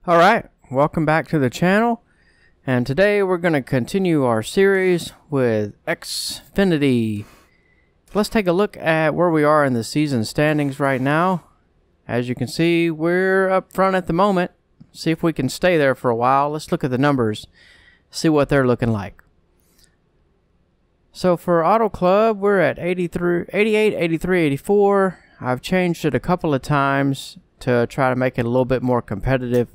Alright, welcome back to the channel, and today we're going to continue our series with Xfinity. Let's take a look at where we are in the season standings right now. As you can see, we're up front at the moment. See if we can stay there for a while. Let's look at the numbers, see what they're looking like. So for Auto Club, we're at 88, 83, 84. I've changed it a couple of times to try to make it a little bit more competitive.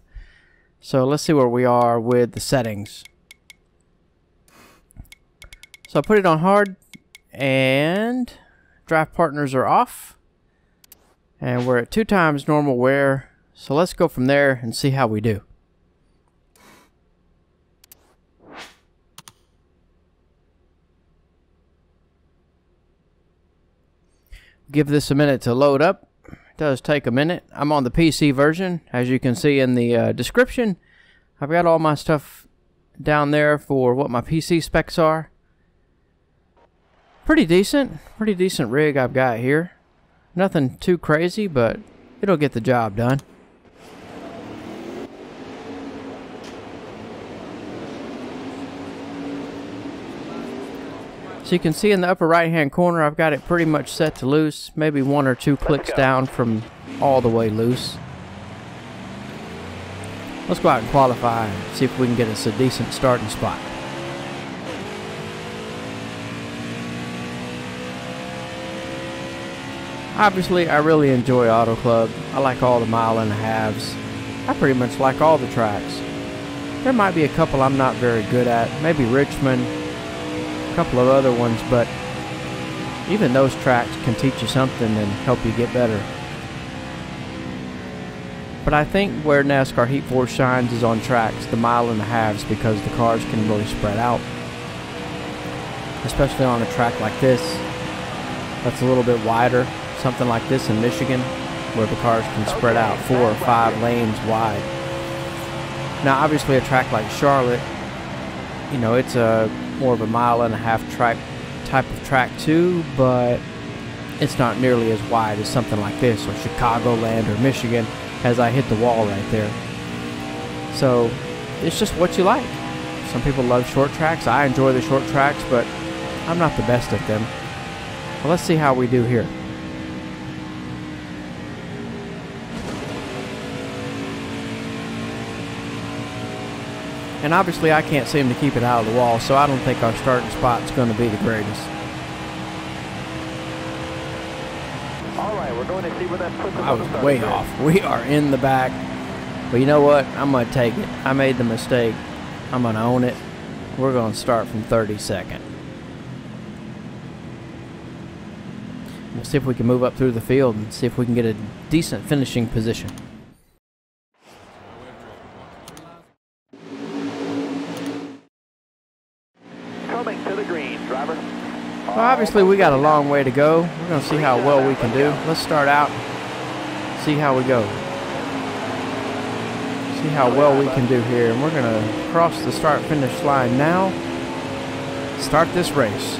So let's see where we are with the settings. So I put it on hard and draft partners are off. And we're at 2 times normal wear. So let's go from there and see how we do. Give this a minute to load up. It does take a minute. I'm on the PC version, as you can see in the description. I've got all my stuff down there for what my PC specs are. Pretty decent rig I've got here. Nothing too crazy, but it'll get the job done. So you can see in the upper right hand corner I've got it pretty much set to loose, maybe 1 or 2 clicks down from all the way loose. Let's go out and qualify and see if we can get us a decent starting spot. Obviously I really enjoy Auto Club. I like all the mile and a halves. I pretty much like all the tracks. There might be a couple I'm not very good at, maybe Richmond, a couple of other ones, but even those tracks can teach you something and help you get better. But I think where NASCAR Heat 4 shines is on tracks, the mile and a halves, because the cars can really spread out. Especially on a track like this, that's a little bit wider. Something like this in Michigan, where the cars can spread out 4 or 5 lanes wide. Now obviously a track like Charlotte, you know, it's a more of a mile and a half track type of track too, but it's not nearly as wide as something like this, or Chicagoland or Michigan, as I hit the wall right there. So it's just what you like. Some people love short tracks. I enjoy the short tracks, but I'm not the best at them. Well, let's see how we do here. And obviously I can't seem to keep it out of the wall, so I don't think our starting spot's going to be the greatest. Alright, we're going to see where that puts us. I was way off. We are in the back. But you know what? I'm going to take it. I made the mistake. I'm going to own it. We're going to start from 32nd. We'll see if we can move up through the field and see if we can get a decent finishing position. To the green, driver. Well, obviously we got a long way to go. We're going to see how well we can do. Let's start out, see how we go. See how well we can do here. And we're going to cross the start-finish line now. Start this race.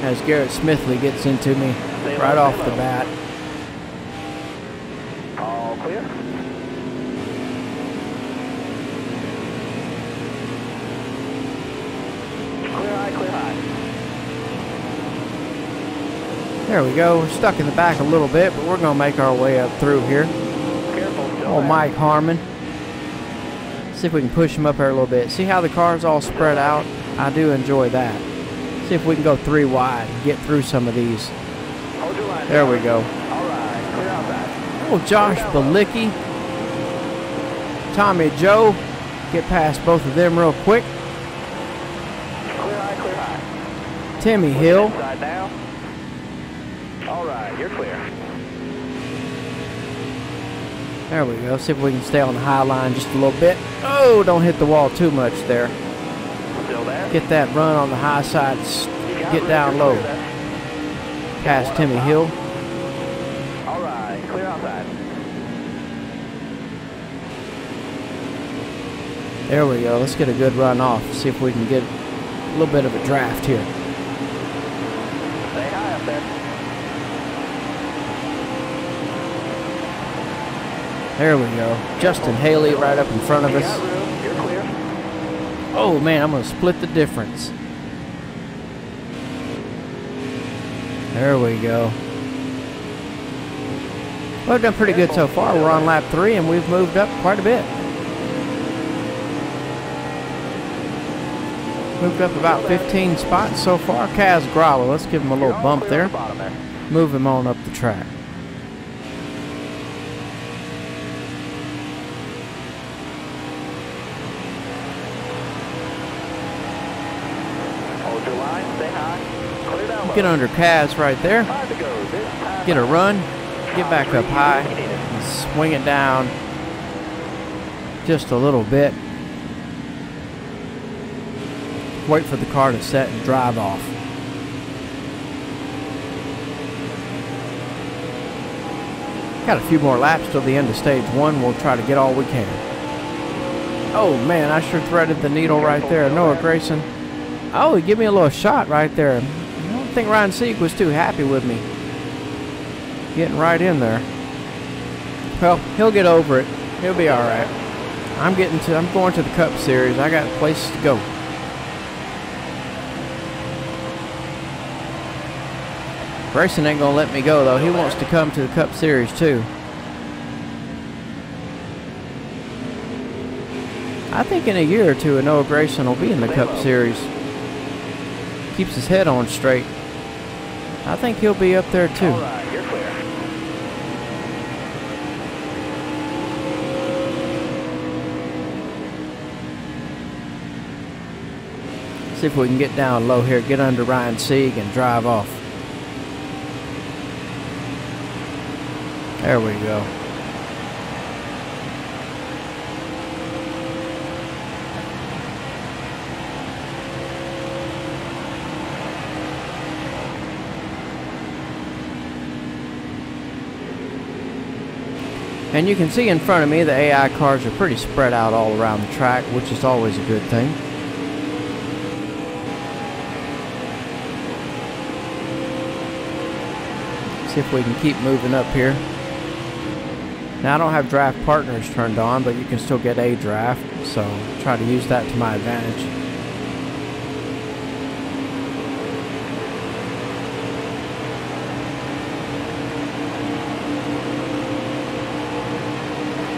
As Garrett Smithley gets into me right off the bat. All clear. There we go. We're stuck in the back a little bit, but we're going to make our way up through here. Oh, Mike Harmon. See if we can push him up there a little bit. See how the car's all spread out? I do enjoy that. See if we can go 3 wide and get through some of these. There we go. Oh, Josh Balicki. Tommy Joe. Get past both of them real quick. Timmy Hill. Alright, you're clear. There we go. See if we can stay on the high line just a little bit. Oh, don't hit the wall too much there. Still there? Get that run on the high side. Get down low. Past Timmy Hill. Alright, clear outside. There we go. Let's get a good run off. See if we can get a little bit of a draft here. Stay high up there. There we go. Justin Haley right up in front of us. You're clear. Oh man, I'm going to split the difference. There we go. Well, we've done pretty good so far. We're on lap 3 and we've moved up quite a bit. Moved up about 15 spots so far. Kaz Gralla, let's give him a little bump there. Move him on up the track. Hold your line, stay high. Clear down low. Get under Kaz right there. 5 to go. This time Get a run. Get back up high. And swing it down just a little bit. Wait for the car to set and drive off. Got a few more laps till the end of stage 1. We'll try to get all we can. Oh man, I sure threaded the needle right there. Noah Grayson. Oh, he gave me a little shot right there. I don't think Ryan Sieg was too happy with me. Getting right in there. Well, he'll get over it. He'll be all right. I'm going to the Cup Series. I got places to go. Grayson ain't gonna let me go though. He wants to come to the Cup Series too. I think in a year or two, Noah Grayson will be in the Cup Series. Keeps his head on straight. I think he'll be up there too. All right, you're clear. See if we can get down low here, get under Ryan Sieg and drive off. There we go. And you can see in front of me the AI cars are pretty spread out all around the track, which is always a good thing. See if we can keep moving up here. Now I don't have draft partners turned on, but you can still get a draft, so try to use that to my advantage.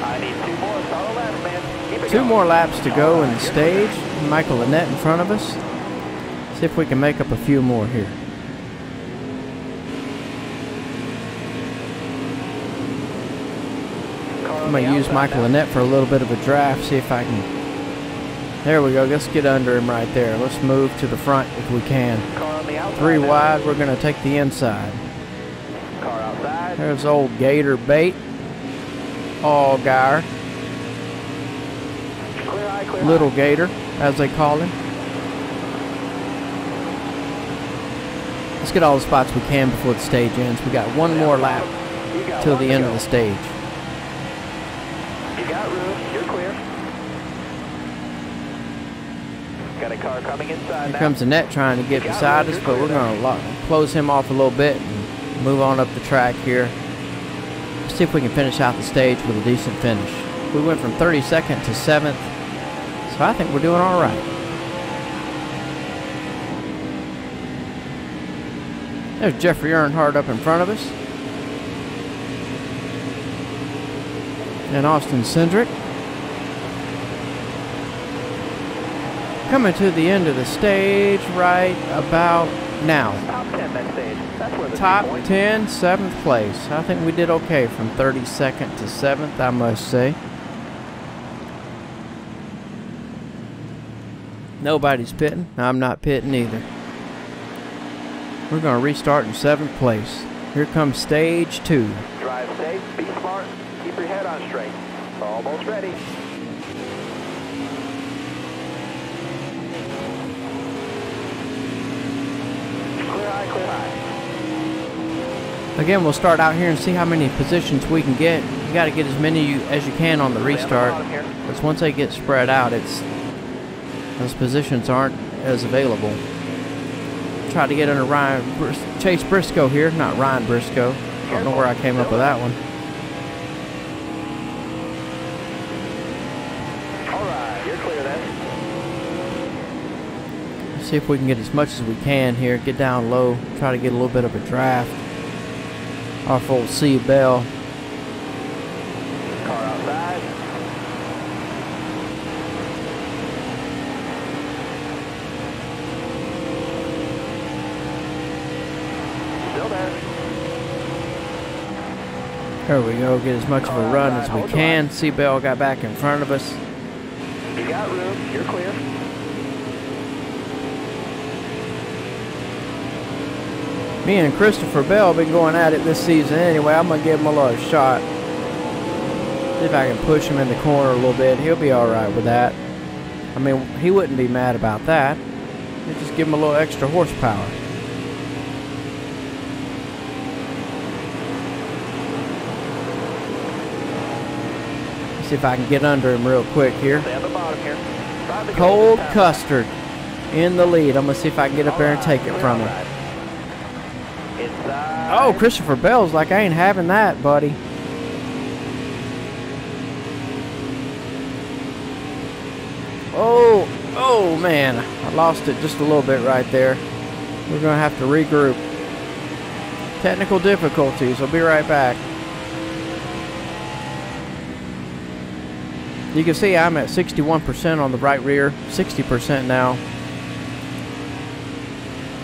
I need 2 more. Solid laps, man. Keep it 2 going. more laps to go in the stage. Michael Annette in front of us. See if we can make up a few more here. I'm going to use Michael Annette for a little bit of a draft, see if I can. There we go. Let's get under him right there. Let's move to the front if we can. 3 wide. We're going to take the inside. Car outside. There's old Gator Bait. All Geyer. Clear high, clear Little high. Gator, as they call him. Let's get all the spots we can before the stage ends. We got 1 more lap till the end of the stage. You got room. You're clear. Got a car coming inside Here now. comes Annette trying to get beside us, but we're going to close him off a little bit and move on up the track here. See if we can finish out the stage with a decent finish. We went from 32nd to 7th, so I think we're doing all right. There's Jeffrey Earnhardt up in front of us. And Austin Cindric. Coming to the end of the stage right about now. Top 10 that stage. That's where the Top 3 points. 10, 7th place. I think we did okay from 32nd to 7th, I must say. Nobody's pitting. I'm not pitting either. We're going to restart in 7th place. Here comes stage 2. Drive safe, be smart, keep your head on straight. Almost ready. Clear high, clear high. Again, we'll start out here and see how many positions we can get. You got to get as many as you can on the restart. Because once they get spread out, those positions aren't as available. Try to get under Chase Briscoe here, not Ryan Briscoe. I don't know where I came up with that one. clear then. See if we can get as much as we can here. Get down low. Try to get a little bit of a draft off old C Bell. Car outside. Still there. There we go. Get as much of a run as we can. C Bell got back in front of us. You got room. You're clear. Me and Christopher Bell been going at it this season anyway. I'm going to give him a little shot. See if I can push him in the corner a little bit. He'll be alright with that. I mean, he wouldn't be mad about that. You just give him a little extra horsepower. See if I can get under him real quick here. Stay at the bottom here. Cold Custard in the lead. I'm going to see if I can get up there and take it from him. Oh, Christopher Bell's like, I ain't having that, buddy. Oh man, I lost it just a little bit right there. We're going to have to regroup. Technical difficulties. I'll be right back. You can see I'm at 61% on the right rear, 60% now.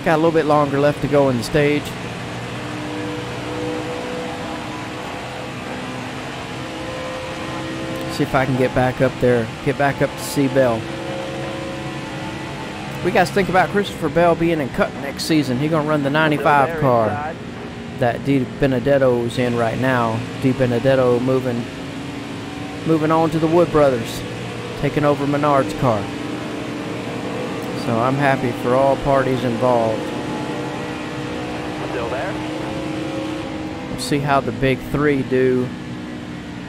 Got a little bit longer left to go in the stage. See if I can get back up there, get back up to C Bell. We got to think about Christopher Bell being in Cup next season. He's going to run the 95 car that Di Benedetto's in right now. Di Benedetto moving on to the Wood Brothers, taking over Menard's car. So I'm happy for all parties involved. Still there? We'll see how the big three do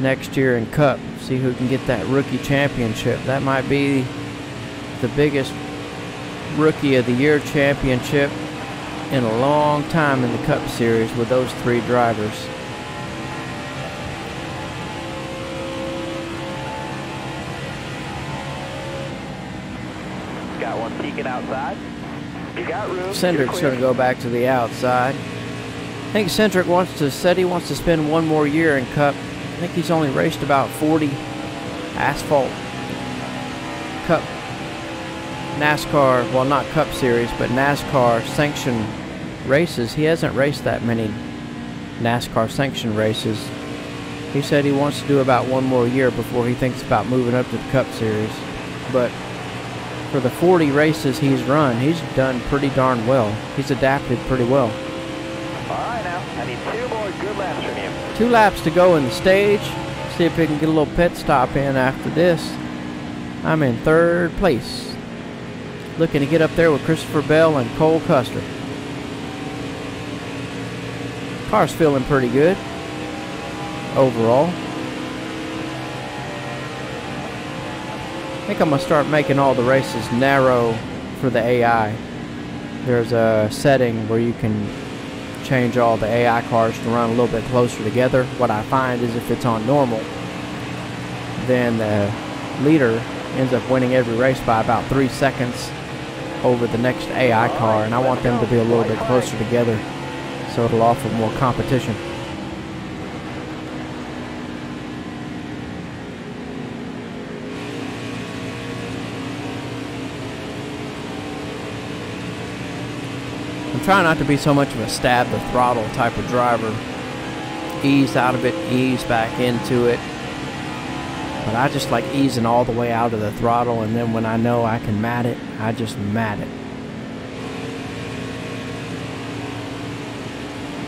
next year in Cup. See who can get that rookie championship. That might be the biggest rookie of the year championship in a long time in the Cup Series with those three drivers. Got one peeking outside. You got room. Cendric's going to go back to the outside. I think Cendric said he wants to spend one more year in Cup. I think he's only raced about 40 asphalt Cup NASCAR, well, not Cup Series, but NASCAR sanctioned races. He hasn't raced that many NASCAR sanctioned races. He said he wants to do about one more year before he thinks about moving up to the Cup Series. But for the 40 races he's run, he's done pretty darn well. He's adapted pretty well. All right, now I need 2 more good laps from you. 2 laps to go in the stage. See if we can get a little pit stop in after this. I'm in 3rd place. Looking to get up there with Christopher Bell and Cole Custer. Car's feeling pretty good overall. I think I'm going to start making all the races narrow for the AI. There's a setting where you can change all the AI cars to run a little bit closer together. What I find is if it's on normal, then the leader ends up winning every race by about 3 seconds over the next AI car, and I want them to be a little bit closer together so it'll offer more competition. I'm trying not to be so much of a stab the throttle type of driver. Ease out of it, ease back into it. But I just like easing all the way out of the throttle, and then when I know I can mat it, I just mat it.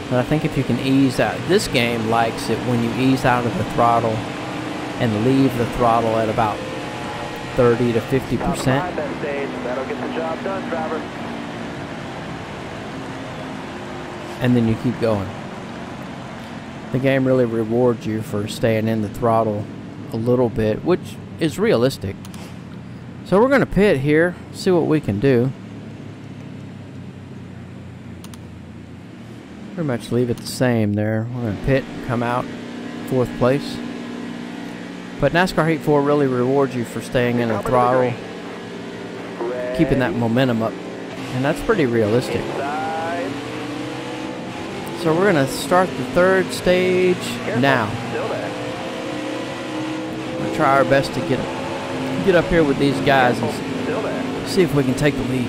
But I think if you can ease out, this game likes it when you ease out of the throttle and leave the throttle at about 30 to 50%. That stage. That'll get the job done, driver. And then you keep going. The game really rewards you for staying in the throttle a little bit, which is realistic. So we're going to pit here, see what we can do. Pretty much leave it the same there. We're going to pit, come out 4th place. But NASCAR Heat 4 really rewards you for staying in the throttle, keeping that momentum up. And that's pretty realistic. So we're going to start the third stage now. We'll try our best to get up here with these guys and see if we can take the lead.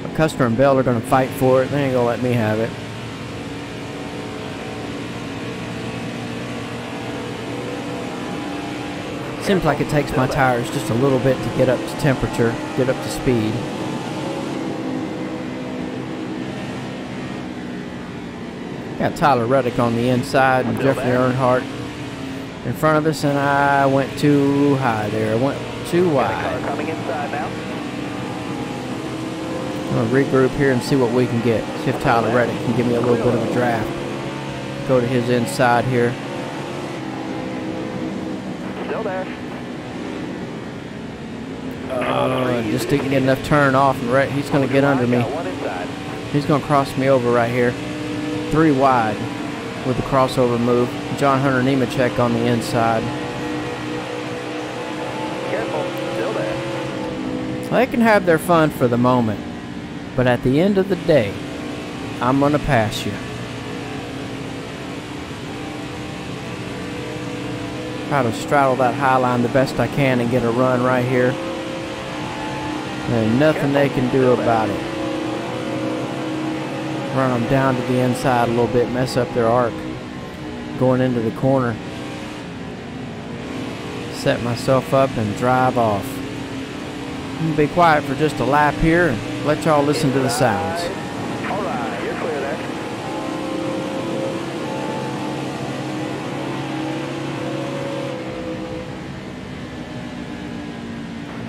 But Custer and Bell are going to fight for it. They ain't going to let me have it. Seems like it takes my tires just a little bit to get up to temperature, get up to speed. Got Tyler Reddick on the inside and Jeffrey Earnhardt in front of us, and I went too high there. I went too wide. Coming inside now. I'm going to regroup here and see what we can get. See if Tyler Reddick can give me a little bit of a draft. Go to his inside here. Still there. Just didn't get enough turn off, and he's going to get under me. He's going to cross me over right here. 3 wide with the crossover move. John Hunter Nemechek on the inside. Careful, still there. They can have their fun for the moment, but at the end of the day, I'm going to pass you. Try to straddle that high line the best I can and get a run right here. There ain't nothing they can do about it. Run them down to the inside a little bit, mess up their arc. Going into the corner. Set myself up and drive off. I'm going to be quiet for just a lap here and let y'all listen to the sounds. Alright, you're clear there.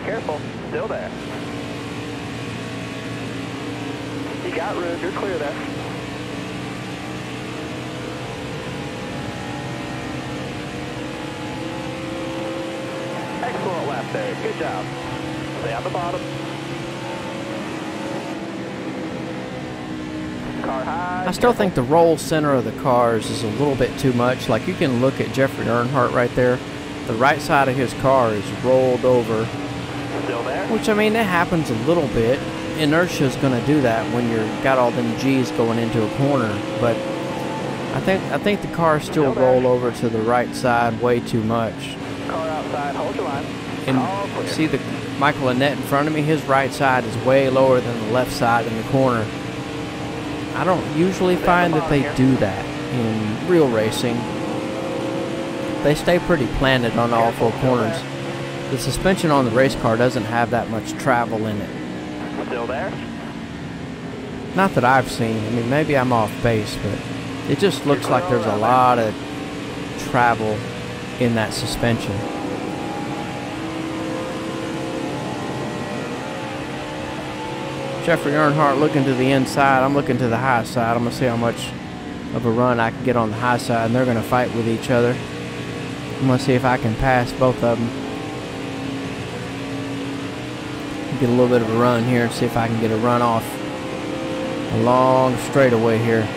Careful, still there. You got room, you're clear there. Excellent lap there, good job. Stay on the bottom. Car high. I still think the roll center of the cars is a little bit too much. Like, you can look at Jeffrey Earnhardt right there. The right side of his car is rolled over. Still there? Which, I mean, it happens a little bit. Inertia is going to do that when you've got all them G's going into a corner. But I think the cars still roll over to the right side way too much. Car outside, hold your line. And see the Michael Annett in front of me, his right side is way lower than the left side in the corner. I don't usually find that they do that in real racing. They stay pretty planted on all 4 corners. The suspension on the race car doesn't have that much travel in it. Still there? Not that I've seen. I mean, maybe I'm off base, but it just looks like there's a lot of travel in that suspension. Jeffrey Earnhardt looking to the inside. I'm looking to the high side. I'm going to see how much of a run I can get on the high side, and they're going to fight with each other. I'm going to see if I can pass both of them. Get a little bit of a run here and see if I can get a run off a long straightaway here.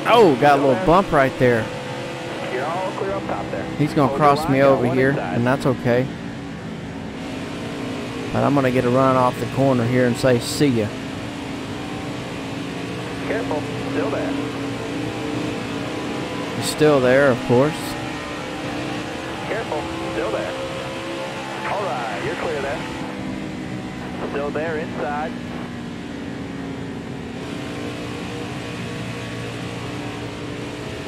Oh, got a little bump right there. You're all clear up top there. He's going to cross me over here, and that's okay. But I'm going to get a run off the corner here and say, see ya. Careful, still there. He's still there, of course. Careful, still there. Alright, you're clear there. Still there inside.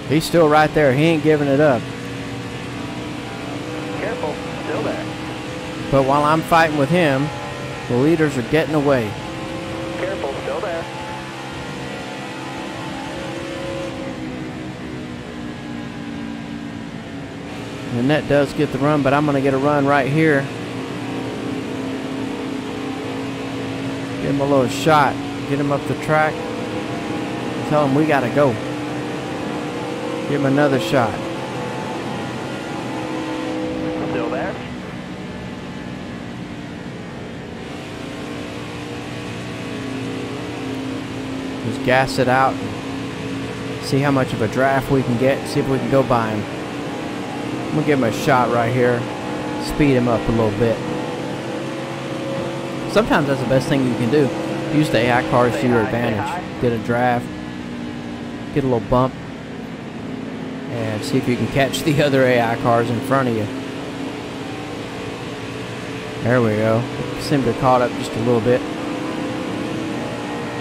He's still right there. He ain't giving it up. Careful, still there. But while I'm fighting with him, the leaders are getting away. Careful, still there. And that does get the run, but I'm going to get a run right here. Give him a little shot. Get him up the track. Tell him we got to go. Give him another shot. Still there? Just gas it out and See how much of a draft we can get. See if we can go by him. I'm going to give him a shot right here. Speed him up a little bit. Sometimes that's the best thing you can do. Use the AI cars to your advantage. Get a draft. Get a little bump. And see if you can catch the other AI cars in front of you. There we go. Seem to have caught up just a little bit.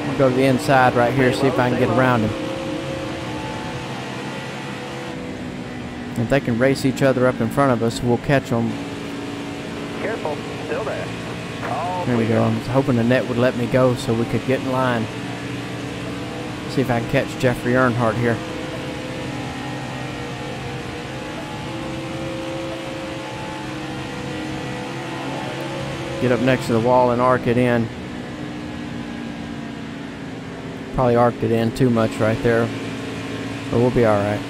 I'll go to the inside right here, see if I can get around him. If they can race each other up in front of us, we'll catch them. Careful, still there. There we go. I was hoping the net would let me go so we could get in line. See if I can catch Jeffrey Earnhardt here. Get up next to the wall and arc it in. Probably arced it in too much right there, but we'll be all right.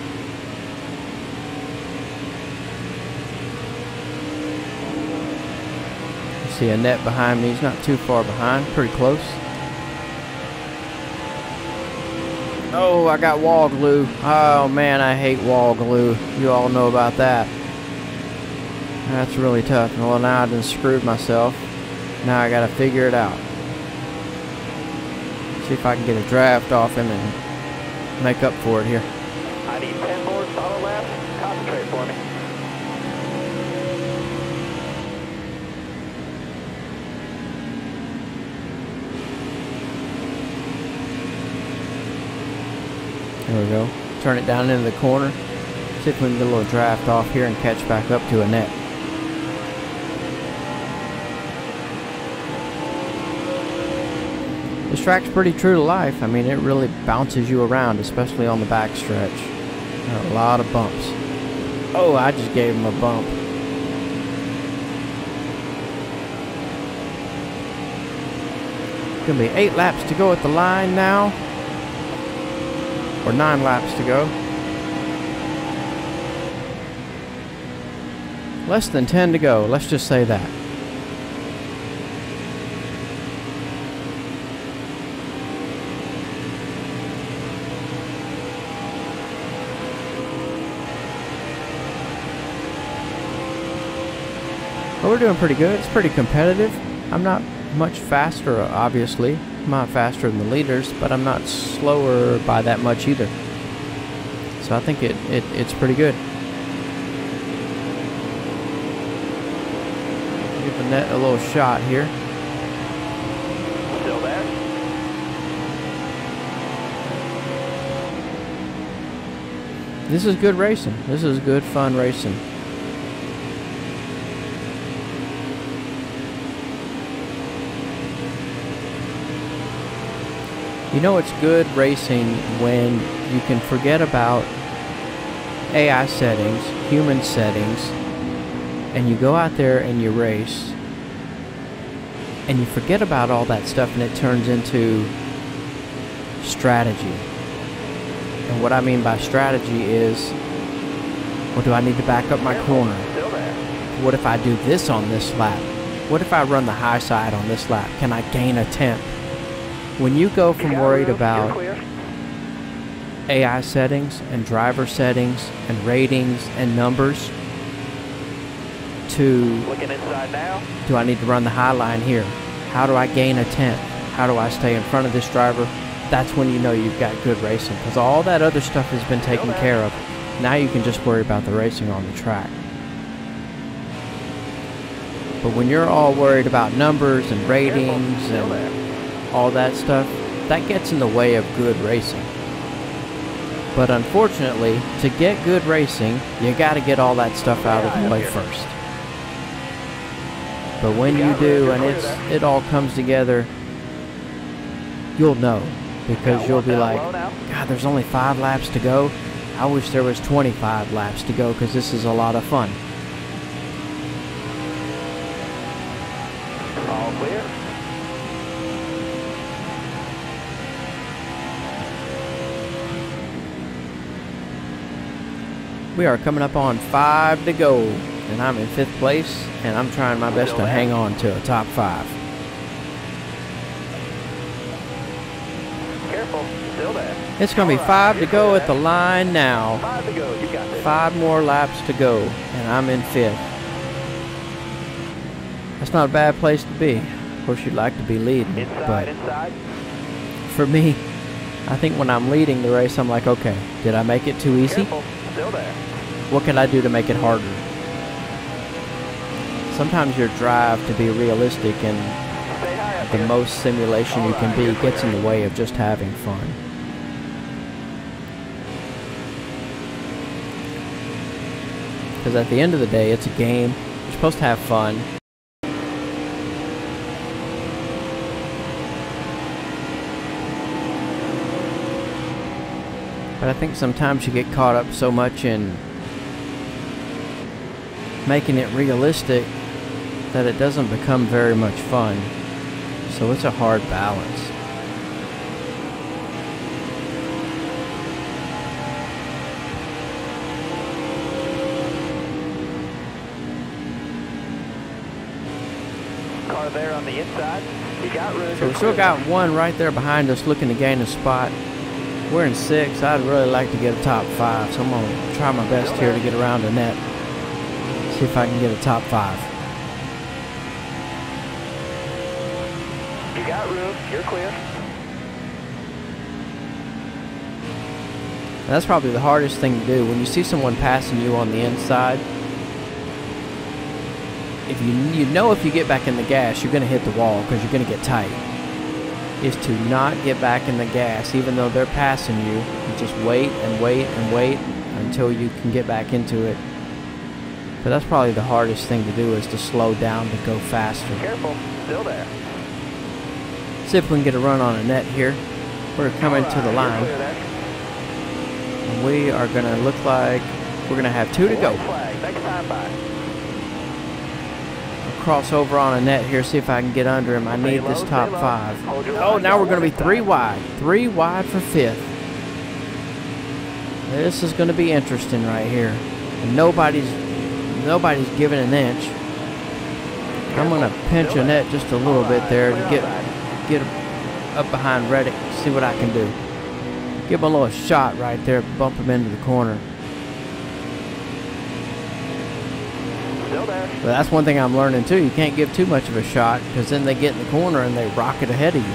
See a net behind me. He's not too far behind, pretty close. Oh, I got wall glue. Oh man, I hate wall glue. You all know about that. That's really tough. Well, now I done screwed myself. Now I gotta figure it out. See if I can get a draft off him and make up for it here. I need 10 more solid laps. Concentrate for me. There we go. Turn it down into the corner. See if we can get a little draft off here and catch back up to a net. This track's pretty true to life. I mean, it really bounces you around, especially on the back stretch. There are a lot of bumps. Oh, I just gave him a bump. Gonna be 8 laps to go at the line now. Or 9 laps to go. Less than 10 to go, let's just say that. But we're doing pretty good. It's pretty competitive. I'm not much faster, obviously. I'm not faster than the leaders, but I'm not slower by that much either. So I think it's pretty good. Give the net a little shot here. Still there? This is good racing. This is good fun racing. You know it's good racing when you can forget about AI settings, human settings, and you go out there and you race, and you forget about all that stuff and it turns into strategy. And what I mean by strategy is, well, do I need to back up my corner? What if I do this on this lap? What if I run the high side on this lap? Can I gain a tenth? When you go from worried about AI settings and driver settings and ratings and numbers to, Looking inside now. do I need to run the high line here? How do I gain a tenth? How do I stay in front of this driver? That's when you know you've got good racing, because all that other stuff has been taken care of. Now you can just worry about the racing on the track. But when you're all worried about numbers and ratings and all that stuff, that gets in the way of good racing. But unfortunately, to get good racing, you got to get all that stuff out of the way first. But when you do, and it all comes together, you'll know, because you'll be like, God, there's only 5 laps to go. I wish there was 25 laps to go, because this is a lot of fun. All clear. We are coming up on 5 to go, and I'm in 5th place, and I'm trying my best to hang on to a top 5. Careful, still there. It's going to be 5 to go at the line now. 5 to go. You got this. 5 more laps to go, and I'm in 5th. That's not a bad place to be. Of course, you'd like to be leading, but Inside. for me, I think when I'm leading the race, I'm like, okay, did I make it too easy? Careful. Still there. What can I do to make it harder? Sometimes your drive to be realistic and Stay high up the here. most simulation you can be gets in the way of just having fun. Because at the end of the day, it's a game. You're supposed to have fun. But I think sometimes you get caught up so much in making it realistic that it doesn't become very much fun. So it's a hard balance. Car there on the inside. You got room. So we still got one right there behind us looking to gain a spot. We're in 6th. I'd really like to get a top 5, so I'm going to try my best here to get around the net. See if I can get a top 5. You got room. You're clear. And that's probably the hardest thing to do. When you see someone passing you on the inside, if you know if you get back in the gas, you're going to hit the wall because you're going to get tight. Is to not get back in the gas even though they're passing you. You just wait and wait and wait until you can get back into it. But that's probably the hardest thing to do, is to slow down to go faster. Careful. Still there. See if we can get a run on a net here. We're coming to the line. And we are going to look like we're going to have 2 to go. Flag. Next time by. Cross over on a net here, see if I can get under him. I need this top 5. Oh, now we're going to be 3 wide. 3 wide for 5th. This is going to be interesting right here. And nobody's giving an inch. I'm going to pinch a net just a little bit there to get up behind Reddick, see what I can do. Give him a little shot right there, bump him into the corner. But that's one thing I'm learning too. You can't give too much of a shot because then they get in the corner and they rocket ahead of you.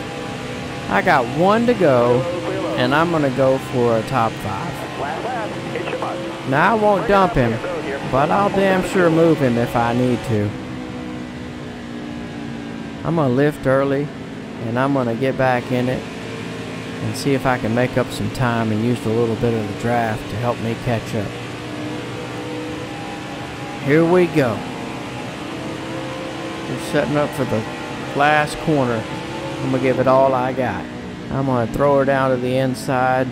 I got 1 to go, and I'm going to go for a top 5. Now I won't dump him, but I'll damn sure move him if I need to. I'm going to lift early, and I'm going to get back in it and see if I can make up some time and use a little bit of the draft to help me catch up. Here we go. We're setting up for the last corner. I'm going to give it all I got. I'm going to throw her down to the inside,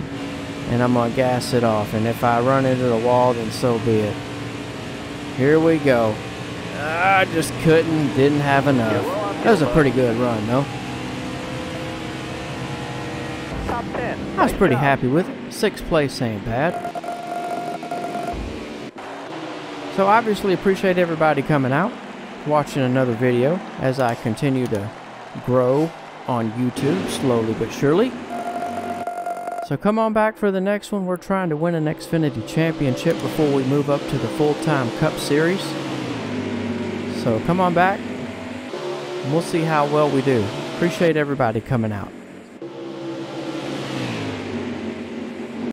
and I'm going to gas it off. And if I run into the wall, then so be it. Here we go. I just didn't have enough. That was a pretty good run, though. Top 10. I was pretty happy with it. 6th place ain't bad. So obviously appreciate everybody coming out, watching another video as I continue to grow on YouTube slowly but surely. So come on back for the next one. We're trying to win an Xfinity Championship before we move up to the full-time Cup Series. So come on back and we'll see how well we do. Appreciate everybody coming out.